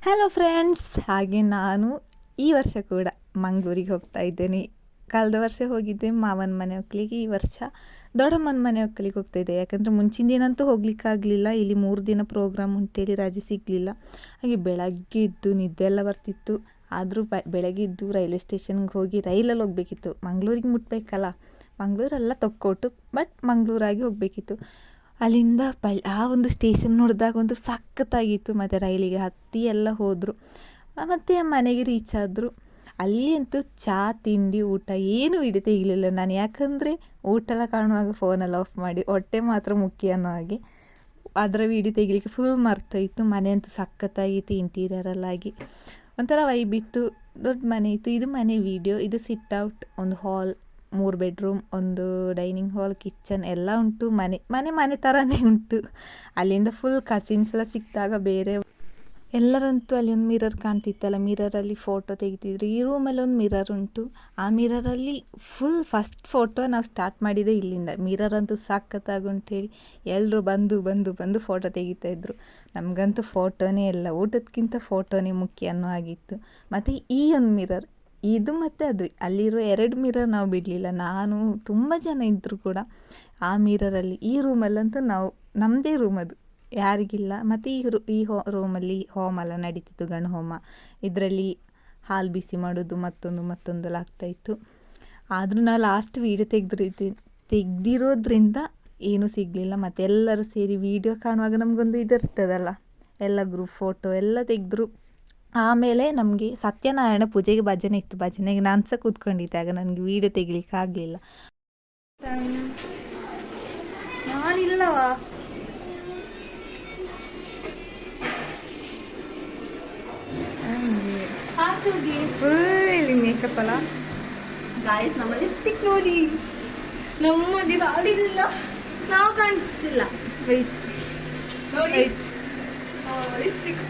Hello friends, ಹಾಗೆ ನಾನು ಈ ವರ್ಷ ಕೂಡ ಮಂಗಳೂರಿಗೆ ಹೋಗ್ತಾ ಇದ್ದೇನೆ. ಕಳೆದ ವರ್ಷ ಹೋಗಿದ್ದೆ ಮಾವನ ಮನೆ ಒಕ್ಕಲಿಗೆ, ಈ ವರ್ಷ ದೊಡ್ಡಮ್ಮನ ಮನೆ ಒಕ್ಕಲಿಗೆ ಹೋಗ್ತಾ ಇದ್ದೆ. ಯಾಕಂದರೆ ಮುಂಚಿನ ದಿನ ಅಂತೂ ಹೋಗ್ಲಿಕ್ಕಾಗಲಿಲ್ಲ, ಇಲ್ಲಿ 3 ದಿನ ಪ್ರೋಗ್ರಾಮ್ ಉಂಟೇಳಿ ರಜೆ ಸಿಗಲಿಲ್ಲ. ಹಾಗೆ ಬೆಳಗ್ಗೆ ಇದ್ದು ನಿದ್ದೆ ಎಲ್ಲ ಬರ್ತಿತ್ತು. ಆದರೂ ಬೆಳಗ್ಗೆ ಇದ್ದು ರೈಲ್ವೆ ಸ್ಟೇಷನ್ಗೆ ಹೋಗಿ ರೈಲಲ್ಲಿ ಹೋಗಬೇಕಿತ್ತು. ಮಂಗಳೂರಿಗೆ ಮುಟ್ಟಬೇಕಲ್ಲ, ಮಂಗಳೂರೆಲ್ಲ ತೊಕ್ಕೋಟು, ಬಟ್ ಮಂಗಳೂರಾಗಿ ಹೋಗಬೇಕಿತ್ತು. ಅಲ್ಲಿಂದ ಆ ಒಂದು ಸ್ಟೇಷನ್ ನೋಡಿದಾಗ ಒಂದು ಸಖತ್ತಾಗಿತ್ತು. ಮತ್ತು ರೈಲಿಗೆ ಹತ್ತಿ ಎಲ್ಲ ಹೋದರು, ಮತ್ತು ಮನೆಗೆ ರೀಚ್ ಆದರು. ಅಲ್ಲಿ ಅಂತೂ ಚಹಾ ತಿಂಡಿ ಊಟ ಏನೂ ತೆಗಿಲಿಲ್ಲ ನಾನು, ಯಾಕಂದರೆ ಊಟ ಎಲ್ಲ ಕಾಣುವಾಗ ಫೋನೆಲ್ಲ ಆಫ್ ಮಾಡಿ ಹೊಟ್ಟೆ ಮಾತ್ರ ಮುಖ್ಯ ಅನ್ನೋ ಹಾಗೆ ಅದರ ವೀಡಿಯೋ ತೆಗಿಲಿಕ್ಕೆ ಫುಲ್ ಮರ್ತೋಯ್ತು. ಮನೆ ಅಂತೂ ಸಖತ್ತಾಗಿತ್ತು, ಇಂಟೀರಿಯರಲ್ಲಾಗಿ ಒಂಥರ ವೈಬಿತ್ತು. ದೊಡ್ಡ ಮನೆ ಇತ್ತು. ಇದು ಮನೆ ವೀಡಿಯೋ. ಇದು ಸಿಟ್ ಔಟ್, ಒಂದು ಹಾಲ್, 3 ಬೆಡ್ರೂಮ್, ಒಂದು ಡೈನಿಂಗ್ ಹಾಲ್, ಕಿಚನ್ ಎಲ್ಲ ಉಂಟು. ಮನೆ ಥರನೇ ಉಂಟು. ಅಲ್ಲಿಂದ ಫುಲ್ ಕಸಿನ್ಸ್ ಎಲ್ಲ ಸಿಕ್ಕಿದಾಗ ಬೇರೆ ಎಲ್ಲರಂತೂ ಅಲ್ಲಿ ಒಂದು ಮಿರರ್ ಕಾಣ್ತಿತ್ತಲ್ಲ, ಮಿರರಲ್ಲಿ ಫೋಟೋ ತೆಗಿತಿದ್ರು. ಈ ರೂಮಲ್ಲಿ ಒಂದು ಮಿರರ್ ಉಂಟು. ಆ ಮಿರರಲ್ಲಿ ಫುಲ್ ಫಸ್ಟ್ ಫೋಟೋ ನಾವು ಸ್ಟಾರ್ಟ್ ಮಾಡಿದೆ ಇಲ್ಲಿಂದ. ಮಿರರ್ ಅಂತೂ ಸಖತ್ತಾಗುಂಟೇಳಿ ಎಲ್ಲರೂ ಬಂದು ಫೋಟೋ ತೆಗಿತಾಯಿದ್ರು. ನಮಗಂತೂ ಫೋಟೋನೇ ಇಲ್ಲ, ಊಟಕ್ಕಿಂತ ಫೋಟೋನೇ ಮುಖ್ಯ ಅನ್ನೋ ಆಗಿತ್ತು. ಮತ್ತು ಈ ಒಂದು ಮಿರರ್, ಇದು ಮತ್ತು ಅದು, ಅಲ್ಲಿರೋ 2 ಮಿರರ್ ನಾವು ಬಿಡಲಿಲ್ಲ. ನಾನು ತುಂಬ ಜನ ಇದ್ದರೂ ಕೂಡ ಆ ಮಿರರಲ್ಲಿ, ಈ ರೂಮಲ್ಲಂತೂ ನಮ್ಮದೇ ರೂಮ್ ಅದು, ಯಾರಿಗಿಲ್ಲ. ಮತ್ತು ಈ ರೂಮಲ್ಲಿ ಹೋಮ ಎಲ್ಲ ನಡೀತಿತ್ತು, ಗಣ ಹೋಮ. ಇದರಲ್ಲಿ ಹಾಲು ಬಿಸಿ ಮಾಡೋದು ಮತ್ತೊಂದೆಲ್ಲ ಆಗ್ತಾಯಿತ್ತು. ಆದರೂ ನಾವು ಲಾಸ್ಟ್ ವೀಡಿಯೋ ತೆಗ್ದಿರೋದ್ರಿಂದ ಏನೂ ಸಿಗಲಿಲ್ಲ. ಮತ್ತು ಎಲ್ಲರೂ ಸೇರಿ ವೀಡಿಯೋ ಕಾಣುವಾಗ ನಮಗೊಂದು ಇದಿರ್ತದಲ್ಲ, ಎಲ್ಲ ಗ್ರೂಪ್ ಫೋಟೋ ಎಲ್ಲ ತೆಗೆದ್ರು. ಆಮೇಲೆ ನಮಗೆ ಸತ್ಯನಾರಾಯಣ ಪೂಜೆಗೆ ಭಜನೆ ಇತ್ತು. ಭಜನೆಗೆ ನಾನು ಸಹ ಕೂತ್ಕೊಂಡಿದ್ದೆ, ಆಗ ನನಗೆ ವೀಡಿಯೋ ತೆಗಿಲಿಕ್ಕೆ ಆಗಲಿಲ್ಲ. ನಾನಿಲ್ಲವಾ ಇಲ್ಲಿ ಮೇಕಪ್ ಅಲ್ಲ ಗಾಯ್ಸ್. ನಮ್ಮ ಲಿಪ್ಸ್ಟಿಕ್ ನೋಡಿ, ನಮ್ಮ ಲಿಪ್ಸ್ಟಿಕ್ ನಾವು ಕಾಣಿಸ್ತಿಲ್ಲ. ವೈಟ್ ಲಿಪ್ಸ್ಟಿಕ್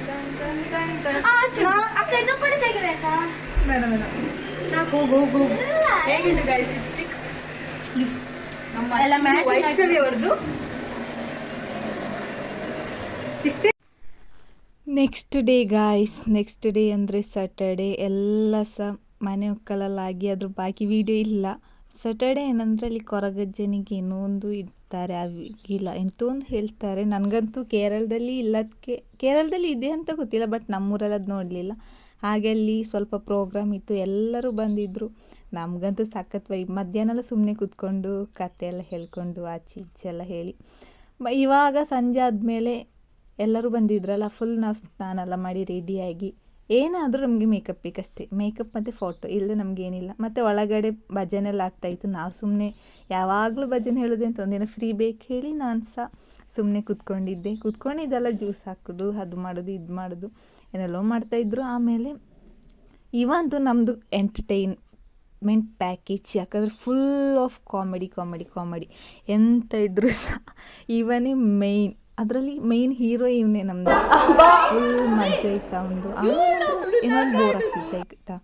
ಹೇಗಿದೆ ಗೈಸ್ ಲಿಪ್ಸ್ಟಿಕ್? ಎಲ್ಲ ವೈಷ್ಣವಿ ಅವ್ರದ್ದು ಇಷ್ಟೇ. Next day guys, next day ಅಂದರೆ ಸ್ಯಾಟರ್ಡೇ. ಎಲ್ಲ ಸಹ ಮನೆ ಒಕ್ಕಲಲ್ಲಾಗಿ ಅದ್ರ ಬಾಕಿ ವೀಡಿಯೋ ಇಲ್ಲ. ಸ್ಯಾಟರ್ಡೇ ಏನಂದರೆ ಅಲ್ಲಿ ಕೊರಗಜ್ಜನಿಗೆ ಏನೋ ಒಂದು ಇಡ್ತಾರೆ, ಆಗಿಲ್ಲ ಎಂತೋ ಒಂದು ಹೇಳ್ತಾರೆ. ನನಗಂತೂ ಕೇರಳದಲ್ಲಿ ಇದೆ ಅಂತ ಗೊತ್ತಿಲ್ಲ, ಬಟ್ ನಮ್ಮೂರಲ್ಲಿ ಅದು ನೋಡಲಿಲ್ಲ. ಹಾಗೆ ಅಲ್ಲಿ ಸ್ವಲ್ಪ ಪ್ರೋಗ್ರಾಮ್ ಇತ್ತು, ಎಲ್ಲರೂ ಬಂದಿದ್ದರು. ನಮಗಂತೂ ಸಖತ್ ಮಧ್ಯಾಹ್ನ ಎಲ್ಲ ಸುಮ್ಮನೆ ಕೂತ್ಕೊಂಡು ಕತೆ ಎಲ್ಲ ಹೇಳ್ಕೊಂಡು ಆಚೆ ಈಚೆ ಎಲ್ಲ ಹೇಳಿ, ಇವಾಗ ಸಂಜೆ ಆದಮೇಲೆ ಎಲ್ಲರೂ ಬಂದಿದ್ರಲ್ಲ, ಫುಲ್ ನಾವು ಸ್ನಾನ ಎಲ್ಲ ಮಾಡಿ ರೆಡಿಯಾಗಿ, ಏನಾದರೂ ನಮಗೆ ಮೇಕಪ್ ಬೇಕಷ್ಟೇ, ಮೇಕಪ್ ಮತ್ತು ಫೋಟೋ ಇಲ್ಲದೆ ನಮಗೇನಿಲ್ಲ. ಮತ್ತು ಒಳಗಡೆ ಭಜನೆ ಎಲ್ಲ ಆಗ್ತಾಯಿತ್ತು. ನಾವು ಸುಮ್ಮನೆ ಯಾವಾಗಲೂ ಭಜನೆ ಹೇಳೋದೆ ಅಂತ ಒಂದಿನ ಫ್ರೀ ಬೇಕು ಹೇಳಿ ನಾನು ಸಹ ಸುಮ್ಮನೆ ಕೂತ್ಕೊಂಡಿದ್ದೆಲ್ಲ ಜ್ಯೂಸ್ ಹಾಕೋದು, ಅದು ಮಾಡೋದು ಇದು ಮಾಡೋದು ಏನೆಲ್ಲೋ ಮಾಡ್ತಾಯಿದ್ರು. ಆಮೇಲೆ ಇವಂತೂ ನಮ್ಮದು ಎಂಟರ್ಟೈನ್ಮೆಂಟ್ ಪ್ಯಾಕೇಜ್, ಯಾಕಂದರೆ ಫುಲ್ ಆಫ್ ಕಾಮಿಡಿ ಎಂತ ಇದ್ದರೂ ಸಹ ಇವನೇ ಮೇಯ್ನ್. ಅದರಲ್ಲಿ ಮೇಯ್ನ್ ಹೀರೋ ಇವನೇ ನಮ್ಮದು. ಫುಲ್ ಮಜಾ ಇತ್ತು ಅವನದು. ಇನ್ನೊಂದು ಬೋರ್ ಆಗ್ತಿತ್ತು,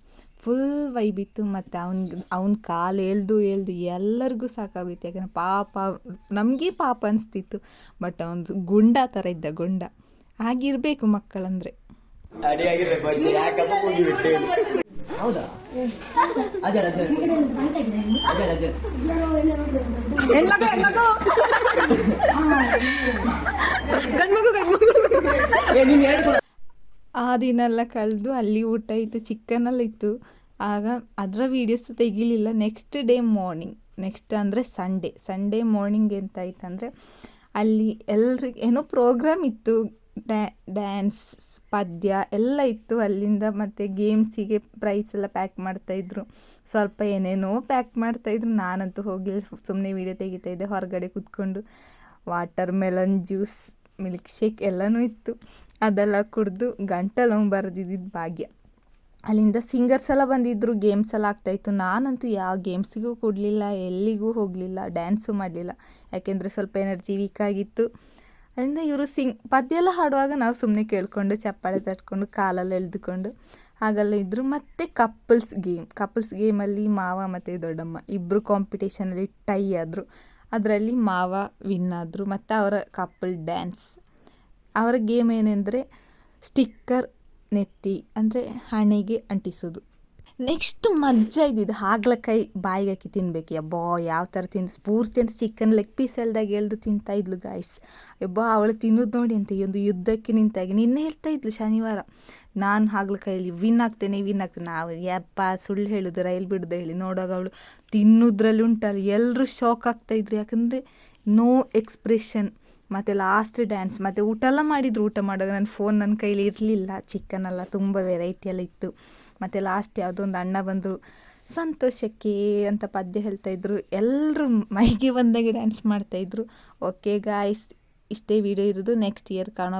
ಫುಲ್ ವೈಬಿತ್ತು. ಮತ್ತು ಅವ್ನ ಕಾಲು ಎಳ್ದು ಎಲ್ಲರಿಗೂ ಸಾಕಾಗೋಯ್ತು. ಯಾಕಂದರೆ ಪಾಪ, ನಮಗೆ ಪಾಪ ಅನಿಸ್ತಿತ್ತು. ಬಟ್ ಅವನದು ಗುಂಡ ಥರ ಇದ್ದ, ಗುಂಡ. ಆಗಿರಬೇಕು ಮಕ್ಕಳಂದರೆ. ಹೌದಾ? ಆ ದಿನ ಎಲ್ಲ ಕಳೆದು ಅಲ್ಲಿ ಊಟ ಇತ್ತು, ಚಿಕನೆಲ್ಲ ಇತ್ತು. ಆಗ ಅದರ ವೀಡಿಯೋಸ್ ತೆಗಿಲಿಲ್ಲ. ನೆಕ್ಸ್ಟ್ ಡೇ ಮಾರ್ನಿಂಗ್, ನೆಕ್ಸ್ಟ್ ಅಂದರೆ ಸಂಡೇ ಮಾರ್ನಿಂಗ್ ಎಂತಾಯ್ತಂದರೆ, ಅಲ್ಲಿ ಎಲ್ರಿಗೆ ಏನೋ ಪ್ರೋಗ್ರಾಮ್ ಇತ್ತು, ಡ್ಯಾನ್ಸ್, ಪದ್ಯ ಎಲ್ಲ ಇತ್ತು ಅಲ್ಲಿಂದ. ಮತ್ತು ಗೇಮ್ಸಿಗೆ ಪ್ರೈಸ್ ಎಲ್ಲ ಪ್ಯಾಕ್ ಮಾಡ್ತಾಯಿದ್ರು. ಸ್ವಲ್ಪ ಏನೇನೋ ಪ್ಯಾಕ್ ಮಾಡ್ತಾಯಿದ್ರು. ನಾನಂತೂ ಹೋಗಿ ಸುಮ್ಮನೆ ವೀಡಿಯೋ ತೆಗಿತಾಯಿದ್ದೆ ಹೊರಗಡೆ ಕೂತ್ಕೊಂಡು. Watermelon juice, milkshake ಎಲ್ಲನೂ ಇತ್ತು. ಅದೆಲ್ಲ ಕುಡಿದು ಗಂಟಲು ಬರೆದಿದ್ದು ಭಾಗ್ಯ. ಅಲ್ಲಿಂದ ಸಿಂಗರ್ಸ್ ಎಲ್ಲ ಬಂದಿದ್ದರು, ಗೇಮ್ಸ್ ಎಲ್ಲ ಆಗ್ತಾಯಿತ್ತು. ನಾನಂತೂ ಯಾವ ಗೇಮ್ಸಿಗೂ ಕೊಡಲಿಲ್ಲ, ಎಲ್ಲಿಗೂ ಹೋಗಲಿಲ್ಲ, ಡ್ಯಾನ್ಸು ಮಾಡಲಿಲ್ಲ. ಯಾಕೆಂದರೆ ಸ್ವಲ್ಪ ಎನರ್ಜಿ ವೀಕ್ ಆಗಿತ್ತು. ಅದರಿಂದ ಇವರು ಪದ್ಯ ಎಲ್ಲ ಹಾಡುವಾಗ ನಾವು ಸುಮ್ಮನೆ ಕೇಳಿಕೊಂಡು ಚಪ್ಪಾಳೆ ತಟ್ಕೊಂಡು ಕಾಲೆಲ್ಲ ಎಳೆದುಕೊಂಡು ಹಾಗೆಲ್ಲ ಇದ್ದರು. ಮತ್ತು ಕಪಲ್ಸ್ ಗೇಮಲ್ಲಿ ಮಾವ ಮತ್ತು ದೊಡ್ಡಮ್ಮ ಇಬ್ಬರು ಕಾಂಪಿಟೇಷನಲ್ಲಿ ಟೈ ಆದರು. ಅದರಲ್ಲಿ ಮಾವ ವಿನ್ ಆದರು. ಮತ್ತು ಅವರ ಕಪಲ್ ಡ್ಯಾನ್ಸ್, ಅವರ ಗೇಮ್ ಏನೆಂದರೆ ಸ್ಟಿಕ್ಕರ್ ನೆತ್ತಿ ಅಂದರೆ ಹಣೆಗೆ ಅಂಟಿಸೋದು. ನೆಕ್ಸ್ಟ್ ಮಜ್ಜಾ ಇದ್ದಿದ್ದು ಹಾಗಲಕಾಯಿ ಬಾಯಿಗೆ ಹಾಕಿ ತಿನ್ಬೇಕು. ಯಬ್ಬಾ ಯಾವ ಥರ ತಿಂದು ಸ್ಫೂರ್ತಿ ಅಂತ ಚಿಕನ್ ಲೆಗ್ ಪೀಸ್ ಎಲ್ದಾಗ ಎಳ್ದು ತಿಂತಾ ಇದ್ಲು ಗಾಯ್ಸ್. ಯಬ್ಬಾ ಅವಳು ತಿನ್ನೋದು ನೋಡಿ ಅಂತ ಈ ಒಂದು ಯುದ್ಧಕ್ಕೆ ನಿಂತಾಗಿ ನಿನ್ನೆ ಹೇಳ್ತಾ ಇದ್ಲು ಶನಿವಾರ, ನಾನು ಹಾಗಲಕಾಯಲ್ಲಿ ವಿನ್ ಆಗ್ತೇನೆ. ನಾವು ಯಪ್ಪ ಸುಳ್ಳು ಹೇಳೋದು ರೈಲ್ ಬಿಡೋದು ಹೇಳಿ ನೋಡುವಾಗ ಅವಳು ತಿನ್ನೋದ್ರಲ್ಲಿ ಉಂಟಲ್ಲ ಎಲ್ಲರೂ ಶಾಕ್ ಆಗ್ತಾಯಿದ್ರು. ಯಾಕಂದರೆ ನೋ ಎಕ್ಸ್ಪ್ರೆಷನ್. ಮತ್ತು ಲಾಸ್ಟ್ ಡ್ಯಾನ್ಸ್ ಮತ್ತು ಊಟ ಎಲ್ಲ ಮಾಡಿದರು. ಊಟ ಮಾಡುವಾಗ ನನ್ನ ಫೋನ್ ನನ್ನ ಕೈಲಿ ಇರಲಿಲ್ಲ, ಚಿಕನ್ ಎಲ್ಲ ತುಂಬ ವೆರೈಟಿ ಎಲ್ಲ ಇತ್ತು. ಮತ್ತು ಲಾಸ್ಟ್ ಯಾವುದೋ ಒಂದು ಅಣ್ಣ ಬಂದರು, ಸಂತೋಷಕ್ಕೆ ಅಂತ ಪದ್ಯ ಹೇಳ್ತಾಯಿದ್ರು. ಎಲ್ಲರೂ ಮೈಗೆ ಬಂದಾಗೆ ಡ್ಯಾನ್ಸ್ ಮಾಡ್ತಾಯಿದ್ರು. ಓಕೆ ಗಾಯ್ಸ್, ಇಷ್ಟೇ ವಿಡಿಯೋ ಇರೋದು. ನೆಕ್ಸ್ಟ್ ಇಯರ್ ಕಾಣೋ.